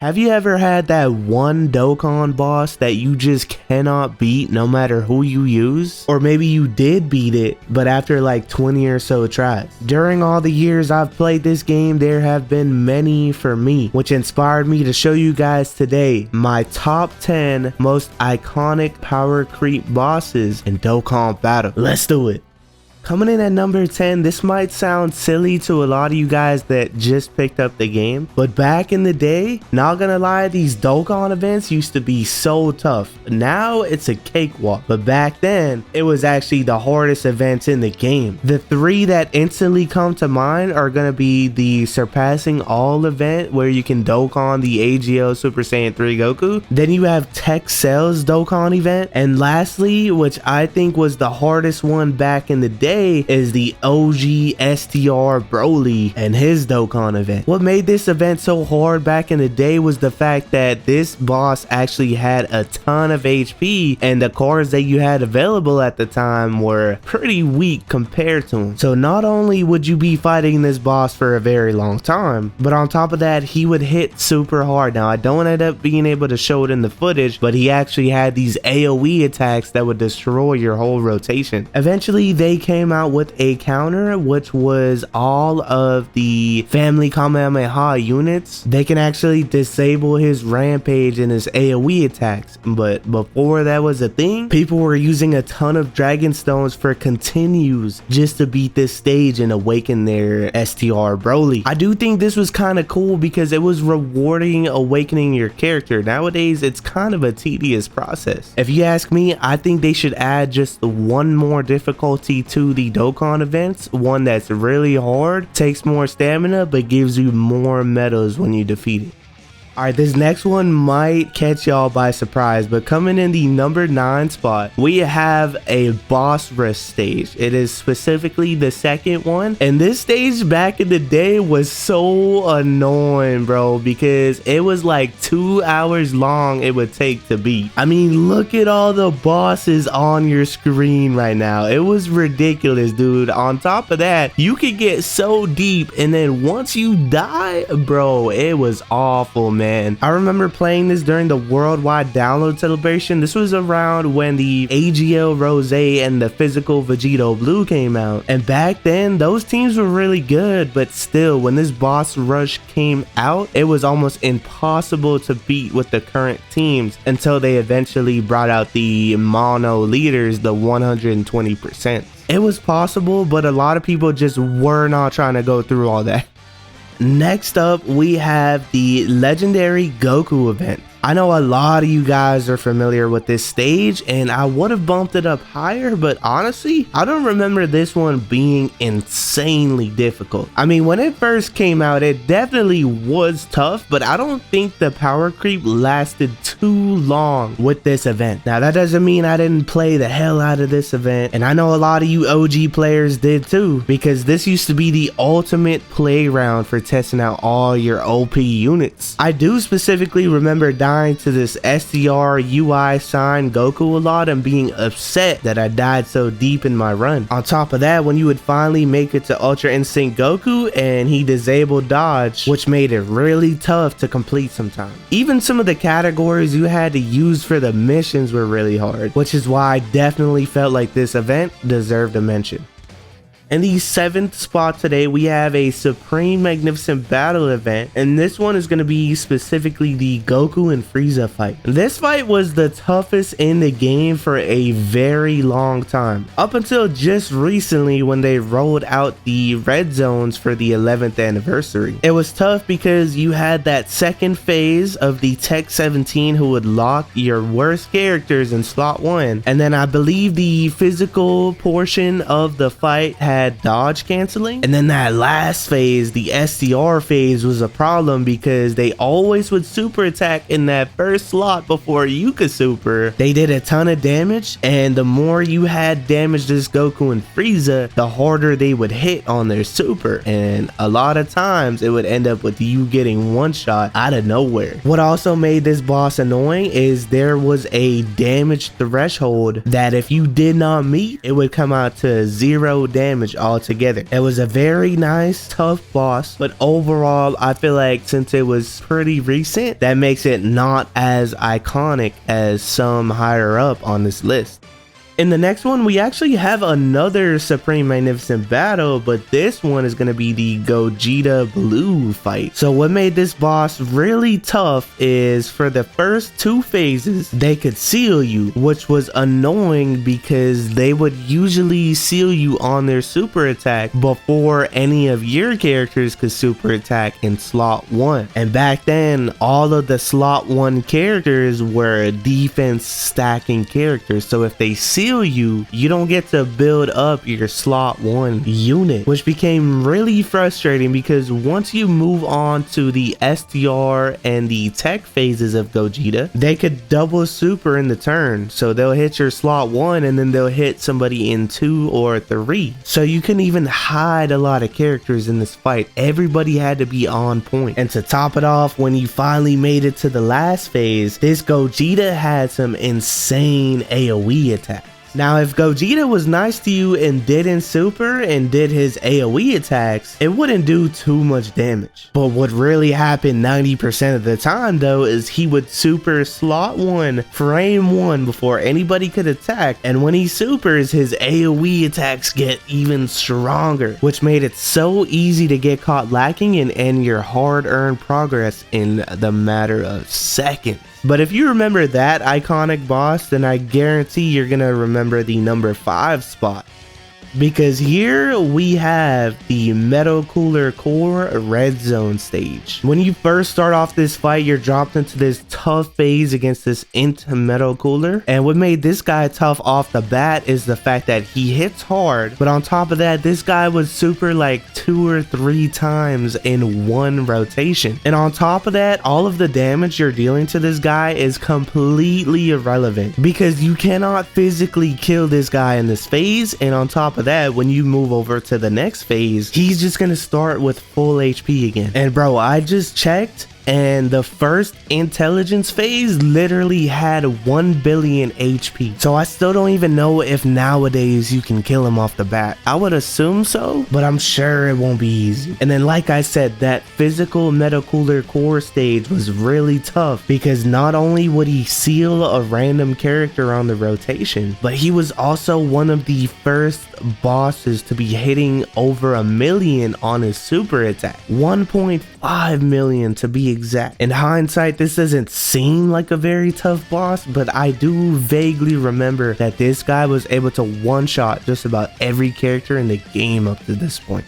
Have you ever had that one Dokkan boss that you just cannot beat no matter who you use? Or maybe you did beat it, but after like 20 or so tries. During all the years I've played this game, there have been many for me, which inspired me to show you guys today my top 10 most iconic power creep bosses in Dokkan Battle. Let's do it. Coming in at number 10, this might sound silly to a lot of you guys that just picked up the game, but back in the day, not gonna lie, these Dokkan events used to be so tough. Now it's a cakewalk, but back then, it was actually the hardest events in the game. The three that instantly come to mind are gonna be the Surpassing All event, where you can Dokkan the AGL Super Saiyan 3 Goku. Then you have Tech Cell's Dokkan event, and lastly, which I think was the hardest one back in the day, is the OG STR Broly and his Dokkan event. What made this event so hard back in the day was the fact that this boss actually had a ton of HP, and the cards that you had available at the time were pretty weak compared to him. So not only would you be fighting this boss for a very long time, but on top of that, he would hit super hard. Now I don't end up being able to show it in the footage, but he actually had these AoE attacks that would destroy your whole rotation. Eventually they came out with a counter, which was all of the family Kamehameha units. They can actually disable his rampage and his AoE attacks, but before that was a thing, people were using a ton of dragon stones for continues just to beat this stage and awaken their STR Broly. I do think this was kind of cool because it was rewarding awakening your character. Nowadays it's kind of a tedious process. If you ask me, I think they should add just one more difficulty to the Dokkan events, one that's really hard, takes more stamina, but gives you more medals when you defeat it. Alright, this next one might catch y'all by surprise, but coming in the number 9 spot, we have a boss rush stage. It is specifically the second one, and this stage back in the day was so annoying, bro, because it was like 2 hours long it would take to beat. I mean, look at all the bosses on your screen right now. It was ridiculous, dude. On top of that, you could get so deep, and then once you die, bro, it was awful, man. I remember playing this during the worldwide download celebration. This was around when the AGL Rose and the physical Vegito Blue came out, and back then those teams were really good, but still, when this boss rush came out, it was almost impossible to beat with the current teams until they eventually brought out the mono leaders, the 120%. It was possible, but a lot of people just were not trying to go through all that. Next up, we have the legendary Goku event. I know a lot of you guys are familiar with this stage, and I would have bumped it up higher, but honestly, I don't remember this one being insanely difficult. I mean, when it first came out, it definitely was tough, but I don't think the power creep lasted too long with this event. Now, that doesn't mean I didn't play the hell out of this event, and I know a lot of you OG players did too, because this used to be the ultimate playground for testing out all your OP units. I do specifically remember dying to this STR UI sign Goku a lot and being upset that I died so deep in my run. On top of that, when you would finally make it to Ultra Instinct Goku and he disabled dodge, which made it really tough to complete sometimes. Even some of the categories you had to use for the missions were really hard, which is why I definitely felt like this event deserved a mention. In the 7th spot today, we have a Supreme Magnificent Battle event, and this one is going to be specifically the Goku and Frieza fight. This fight was the toughest in the game for a very long time, up until just recently when they rolled out the red zones for the 11th anniversary. It was tough because you had that second phase of the Tech 17 who would lock your worst characters in slot 1, and then I believe the physical portion of the fight had dodge canceling, and then that last phase, the STR phase, was a problem because they always would super attack in that first slot before you could super. They did a ton of damage, and the more you had damage this Goku and Frieza, the harder they would hit on their super, and a lot of times it would end up with you getting one shot out of nowhere. What also made this boss annoying is there was a damage threshold that if you did not meet, it would come out to 0 damage damage altogether. It was a very nice, tough boss, but overall, I feel like since it was pretty recent, that makes it not as iconic as some higher up on this list. In the next one, we actually have another Supreme Magnificent battle, but this one is going to be the Gogeta Blue fight. So what made this boss really tough is for the first 2 phases, they could seal you, which was annoying because they would usually seal you on their super attack before any of your characters could super attack in slot 1. And back then, all of the slot 1 characters were defense stacking characters. So if they seal you, you don't get to build up your slot 1 unit, which became really frustrating because once you move on to the STR and the tech phases of Gogeta, they could double super in the turn. So they'll hit your slot 1 and then they'll hit somebody in 2 or 3. So you couldn't even hide a lot of characters in this fight. Everybody had to be on point. And to top it off, when you finally made it to the last phase, this Gogeta had some insane AoE attacks. Now, if Gogeta was nice to you and didn't super and did his AoE attacks, it wouldn't do too much damage. But what really happened 90% of the time though is he would super slot 1, frame 1 before anybody could attack, and when he supers, his AoE attacks get even stronger, which made it so easy to get caught lacking and end your hard-earned progress in the matter of seconds. But if you remember that iconic boss, then I guarantee you're gonna remember the number 5 spot. Because here we have the Metal Cooler Core Red Zone stage. When you first start off this fight, you're dropped into this tough phase against this Int Metal Cooler. And what made this guy tough off the bat is the fact that he hits hard, but on top of that, this guy was super like 2 or 3 times in 1 rotation. And on top of that, all of the damage you're dealing to this guy is completely irrelevant because you cannot physically kill this guy in this phase. And on top of that, when you move over to the next phase, he's just gonna start with full HP again. And bro, I just checked and the first intelligence phase literally had 1 billion HP. So I still don't even know if nowadays you can kill him off the bat. I would assume so, but I'm sure it won't be easy. And then like I said, that physical Metal Cooler Core stage was really tough because not only would he seal a random character on the rotation, but he was also one of the first bosses to be hitting over 1 million on his super attack. 1.5 million to be exact. In hindsight, this doesn't seem like a very tough boss, but I do vaguely remember that this guy was able to one-shot just about every character in the game up to this point.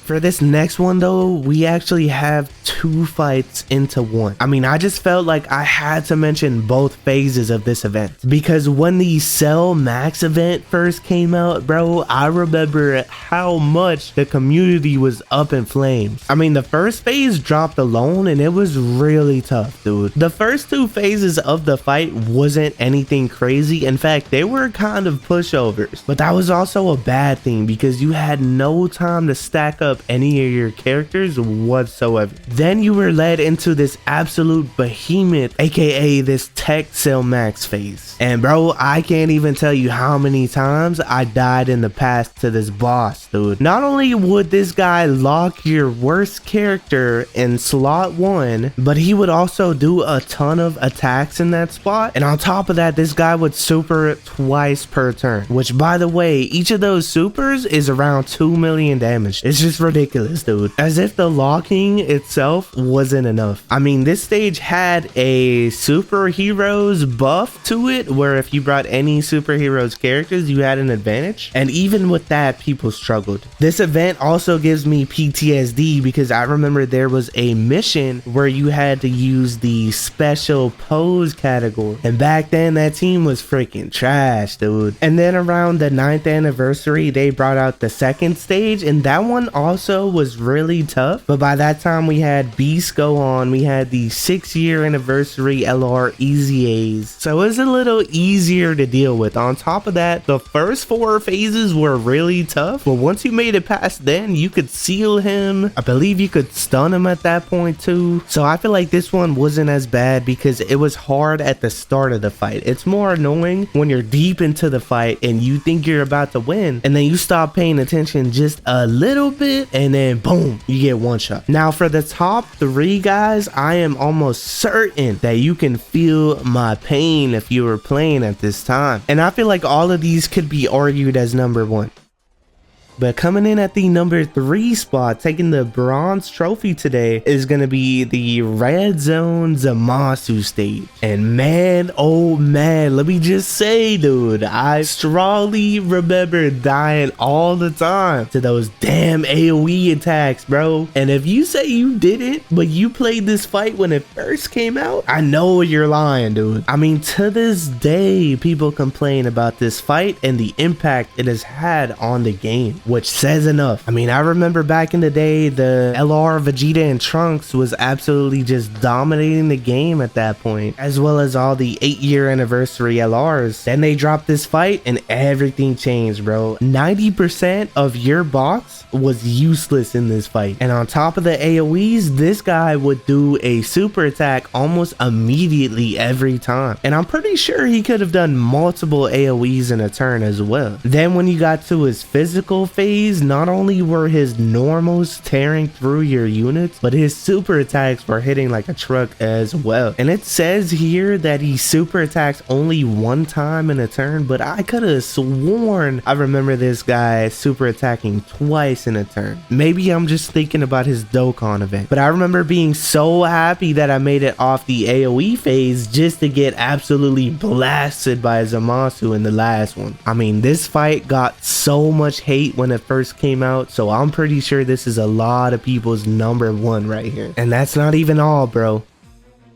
For this next one though, we actually have 2 fights into 1. I mean, I just felt like I had to mention both phases of this event because when the Cell Max event first came out, bro, I remember how much the community was up in flames. I mean, the first phase dropped alone and it was really tough, dude. The first 2 phases of the fight wasn't anything crazy. In fact, they were kind of pushovers, but that was also a bad thing because you had no time to stack up any of your characters whatsoever. Then you were led into this absolute behemoth, aka this Tech Cell Max phase. And bro, I can't even tell you how many times I died in the past to this boss, dude. Not only would this guy lock your worst character in slot 1, but he would also do a ton of attacks in that spot. And on top of that, this guy would super twice per turn, which by the way, each of those supers is around 2 million damage. It's just ridiculous, dude. As if the locking itself wasn't enough. I mean, this stage had a superheroes buff to it where if you brought any superheroes characters, you had an advantage. And even with that, people struggled. This event also gives me PTSD because I remember there was a mission where you had to use the special pose category. And back then, that team was freaking trash, dude. And then around the 9th anniversary, they brought out the second stage, and that one also also was really tough, but by that time we had Beast go on, we had the 6-year anniversary LR Easy A's, so it was a little easier to deal with. On top of that, the first 4 phases were really tough, but once you made it past then, you could seal him. I believe you could stun him at that point too. So I feel like this one wasn't as bad because it was hard at the start of the fight. It's more annoying when you're deep into the fight and you think you're about to win, and then you stop paying attention just a little bit, and then boom, you get one shot. Now for the top 3 guys, I am almost certain that you can feel my pain if you were playing at this time, and I feel like all of these could be argued as number 1. But coming in at the number 3 spot, taking the bronze trophy today, is going to be the Red Zone Zamasu stage. And man, oh man, let me just say, dude, I strongly remember dying all the time to those damn AoE attacks, bro. And if you say you didn't, but you played this fight when it first came out, I know you're lying, dude. I mean, to this day, people complain about this fight and the impact it has had on the game, which says enough. I mean, I remember back in the day, the LR Vegeta and Trunks was absolutely just dominating the game at that point, as well as all the 8-year anniversary LRs. Then they dropped this fight and everything changed, bro. 90% of your box was useless in this fight. And on top of the AoEs, this guy would do a super attack almost immediately every time. And I'm pretty sure he could have done multiple AoEs in a turn as well. Then when you got to his physical phase, not only were his normals tearing through your units, but his super attacks were hitting like a truck as well. And it says here that he super attacks only 1 time in a turn, but I could have sworn I remember this guy super attacking twice in a turn. Maybe I'm just thinking about his Dokkan event, but I remember being so happy that I made it off the AoE phase just to get absolutely blasted by Zamasu in the last one. I mean, this fight got so much hate when it first came out, so I'm pretty sure this is a lot of people's number 1 right here. And that's not even all, bro,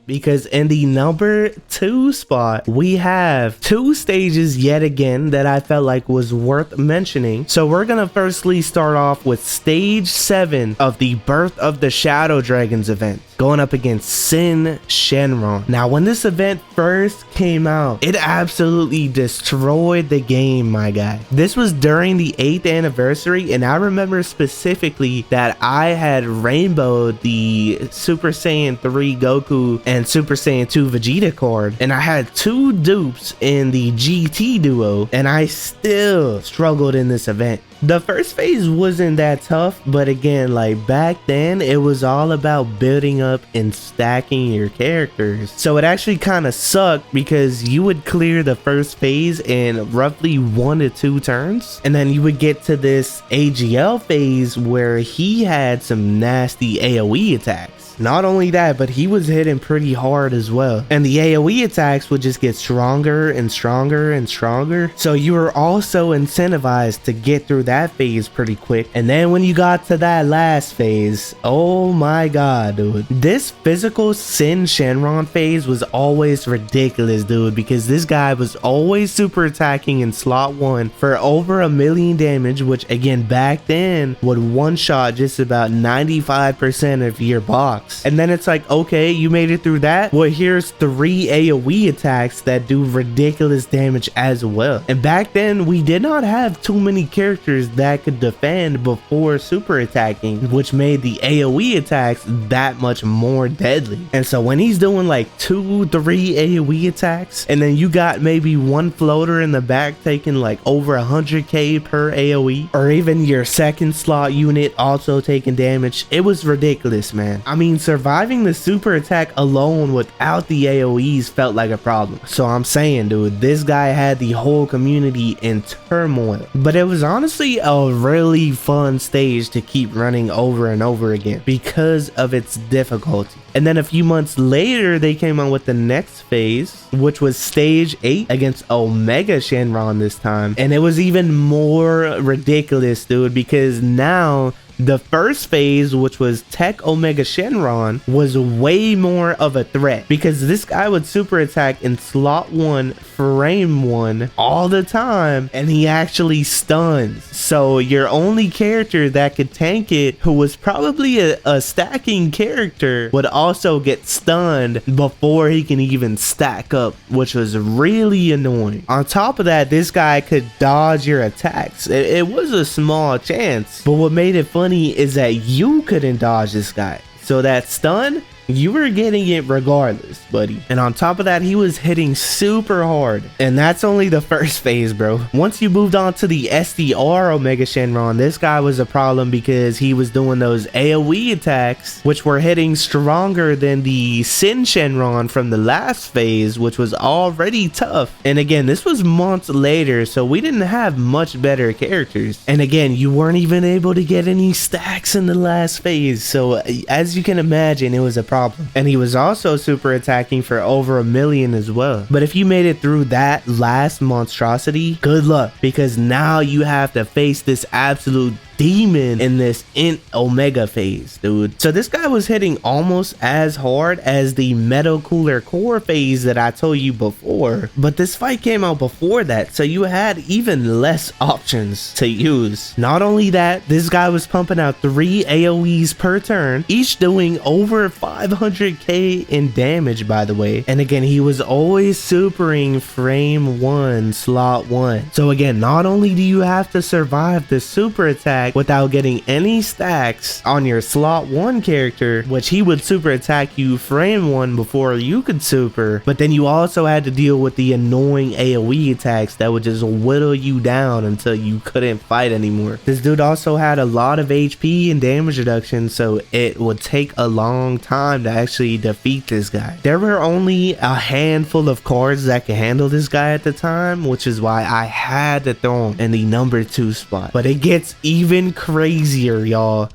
because in the number 2 spot, we have 2 stages yet again that I felt like was worth mentioning. So we're gonna firstly start off with stage 7 of the Birth of the Shadow Dragons event, going up against Sin Shenron. Now, when this event first came out, it absolutely destroyed the game, my guy. This was during the 8th anniversary, and I remember specifically that I had rainbowed the Super Saiyan 3 Goku and Super Saiyan 2 Vegeta card, and I had 2 dupes in the GT duo, and I still struggled in this event. The first phase wasn't that tough, but again, like back then, it was all about building up and stacking your characters. So it actually kind of sucked because you would clear the first phase in roughly 1 to 2 turns, and then you would get to this AGL phase where he had some nasty AoE attacks. Not only that, but he was hitting pretty hard as well. And the AoE attacks would just get stronger and stronger and stronger. So you were also incentivized to get through that phase pretty quick. And then when you got to that last phase, oh my god, dude. This physical Sin Shenron phase was always ridiculous, dude, because this guy was always super attacking in slot 1 for over 1,000,000 damage, which again back then would one-shot just about 95% of your box. And then it's like, okay, you made it through that, well, here's 3 AoE attacks that do ridiculous damage as well. And back then we did not have too many characters that could defend before super attacking, which made the AoE attacks that much more deadly. And so when he's doing like 2-3 AoE attacks, and then you got maybe 1 floater in the back taking like over 100k per AoE, or even your second slot unit also taking damage, it was ridiculous, man. I mean, surviving the super attack alone without the AoEs felt like a problem. So I'm saying, dude, this guy had the whole community in turmoil. But it was honestly a really fun stage to keep running over and over again because of its difficulty. And then a few months later, they came out with the next phase, which was stage 8 against Omega Shenron this time. And it was even more ridiculous, dude, because now the first phase, which was Tech Omega Shenron, was way more of a threat because this guy would super attack in slot 1 frame one all the time, and he actually stuns. So your only character that could tank it, who was probably a stacking character, would also get stunned before he can even stack up, which was really annoying. On top of that, this guy could dodge your attacks. It was a small chance, but what made it funny is that you couldn't dodge this guy. So that stun, you were getting it regardless, buddy. And on top of that, he was hitting super hard. And that's only the first phase, bro. Once you moved on to the SDR Omega Shenron, this guy was a problem because he was doing those AoE attacks, which were hitting stronger than the Sin Shenron from the last phase, which was already tough. And again, this was months later, so we didn't have much better characters. And again, you weren't even able to get any stacks in the last phase. So as you can imagine, it was a problem. And he was also super attacking for over 1 million as well. But if you made it through that last monstrosity, good luck, because now you have to face this absolute demon in this Omega phase, dude. So this guy was hitting almost as hard as the Metal Cooler Core phase that I told you before, but this fight came out before that, so you had even less options to use. Not only that, this guy was pumping out 3 AoEs per turn, each doing over 500k in damage, by the way. And again, he was always supering frame 1, slot 1. So again, not only do you have to survive the super attack without getting any stacks on your slot 1 character, which he would super attack you frame 1 before you could super, but then you also had to deal with the annoying AoE attacks that would just whittle you down until you couldn't fight anymore. This dude also had a lot of HP and damage reduction, so it would take a long time to actually defeat this guy. There were only a handful of cards that could handle this guy at the time, which is why I had to throw him in the number 2 spot. But it gets even crazier, y'all,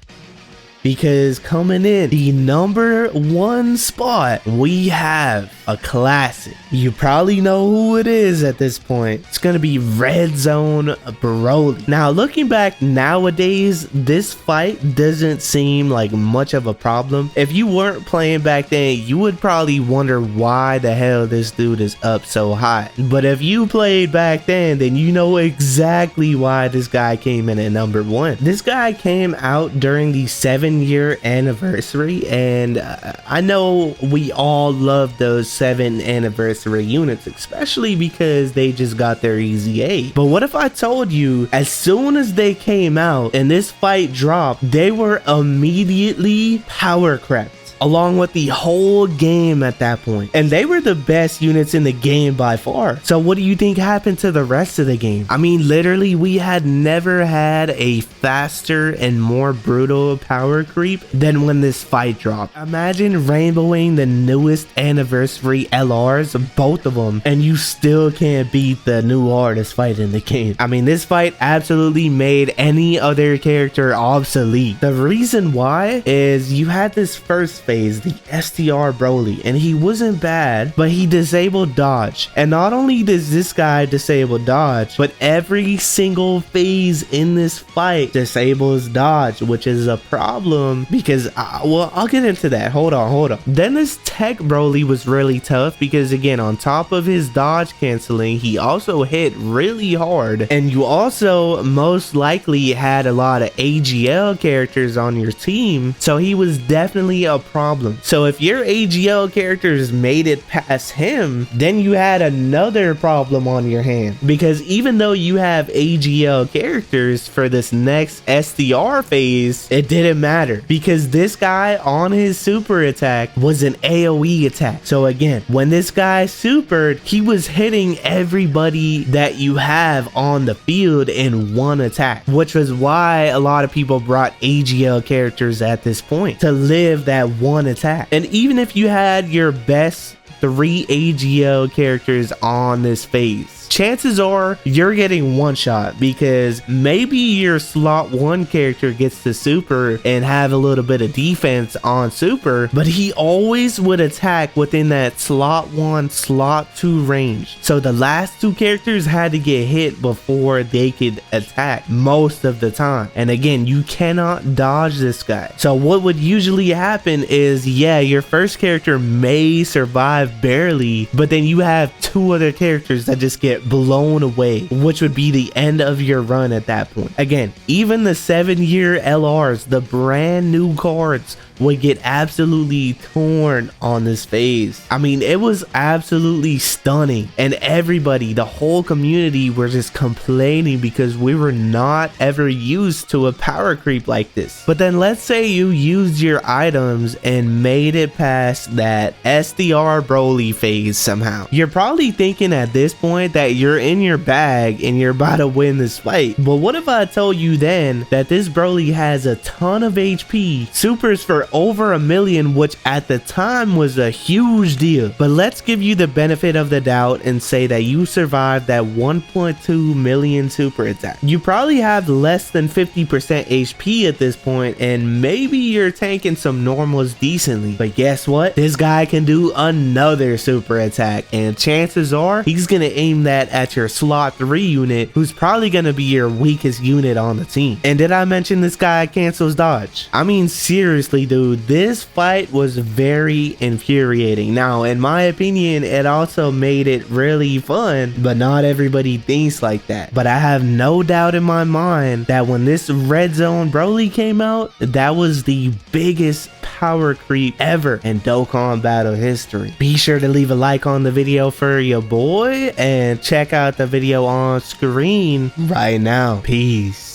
because coming in the number 1 spot, we have a classic. You probably know who it is at this point. It's gonna be Red Zone Broly. Now, looking back nowadays, this fight doesn't seem like much of a problem. If you weren't playing back then, you would probably wonder why the hell this dude is up so high. But if you played back then you know exactly why this guy came in at number 1. This guy came out during the 7-year anniversary, and I know we all love those 7 anniversary units, especially because they just got their easy A. But what if I told you as soon as they came out and this fight dropped, they were immediately power crept along with the whole game at that point, and they were the best units in the game by far? So what do you think happened to the rest of the game? I mean, literally, we had never had a faster and more brutal power creep than when this fight dropped. Imagine rainbowing the newest anniversary LRs, both of them, and you still can't beat the new hardest fight in the game. I mean, this fight absolutely made any other character obsolete. The reason why is you had this first phase, the STR Broly, and he wasn't bad, but he disabled dodge. And not only does this guy disable dodge, but every single phase in this fight disables dodge, which is a problem because well, I'll get into that. Hold on. Then this Tech Broly was really tough because, again, on top of his dodge canceling, he also hit really hard, and you also most likely had a lot of AGL characters on your team, so he was definitely a problem. So if your AGL characters made it past him, then you had another problem on your hand, because even though you have AGL characters for this next SDR phase, it didn't matter because this guy on his super attack was an AoE attack. So again, when this guy supered, he was hitting everybody that you have on the field in one attack, which was why a lot of people brought AGL characters at this point to live that one attack. And even if you had your best 3 AGL characters on this phase, chances are you're getting one shot, because maybe your slot 1 character gets the super and have a little bit of defense on super, but he always would attack within that slot 1 slot 2 range. So the last 2 characters had to get hit before they could attack most of the time. And again, you cannot dodge this guy. So what would usually happen is, yeah, your first character may survive barely, but then you have 2 other characters that just get blown away, which would be the end of your run at that point. Again, even the 7-year LRs, the brand new cards, would get absolutely torn on this phase. I mean, it was absolutely stunning, and everybody, the whole community, were just complaining because we were not ever used to a power creep like this. But then let's say you used your items and made it past that SDR Broly phase somehow. You're probably thinking at this point that you're in your bag and you're about to win this fight. But what if I told you then that this Broly has a ton of HP, supers for over 1 million, which at the time was a huge deal. But let's give you the benefit of the doubt and say that you survived that 1.2 million super attack. You probably have less than 50% HP at this point, and maybe you're tanking some normals decently. But guess what? This guy can do another super attack, and chances are he's gonna aim that at your slot 3 unit, who's probably gonna be your weakest unit on the team. And did I mention this guy cancels dodge? I mean, seriously, dude, this fight was very infuriating. Now, in my opinion, it also made it really fun, but not everybody thinks like that. But I have no doubt in my mind that when this Red Zone Broly came out, that was the biggest power creep ever in Dokkan Battle history. Be sure to leave a like on the video for your boy, and check out the video on screen right now. Peace.